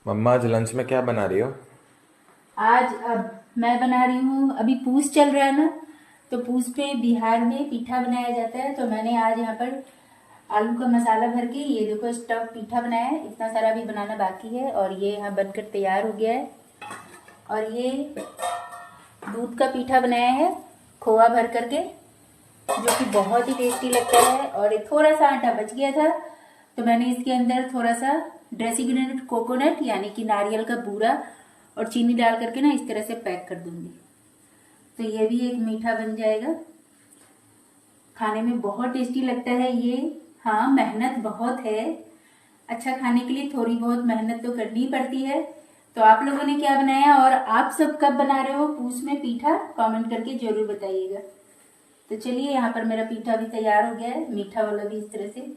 मम्मा आज लंच में क्या बना रही हो? आज अब मैं बना रही हूँ। अभी पूस चल रहा है ना, तो पूस पे बिहार में पीठा बनाया जाता है। तो मैंने आज यहाँ पर आलू का मसाला भर के ये देखो स्टफ पीठा बनाया है। इतना सारा भी बनाना बाकी है और ये यहाँ बनकर तैयार हो गया है। और ये दूध का पीठा बनाया है खोआ भर करके, जो कि बहुत ही टेस्टी लगता है। और ये थोड़ा सा आटा बच गया था, तो मैंने इसके अंदर थोड़ा सा डेसिग्नेटेड कोकोनट यानी कि नारियल का बूरा और चीनी डाल करके ना इस तरह से पैक कर दूंगी। तो ये भी एक मीठा बन जाएगा। खाने में बहुत टेस्टी लगता है ये। हाँ, मेहनत बहुत है। अच्छा खाने के लिए थोड़ी बहुत मेहनत तो करनी पड़ती है। तो आप लोगों ने क्या बनाया और आप सब कब बना रहे हो पूस में पीठा, कमेंट करके जरूर बताइएगा। तो चलिए, यहाँ पर मेरा पीठा भी तैयार हो गया है, मीठा वाला भी इस तरह से।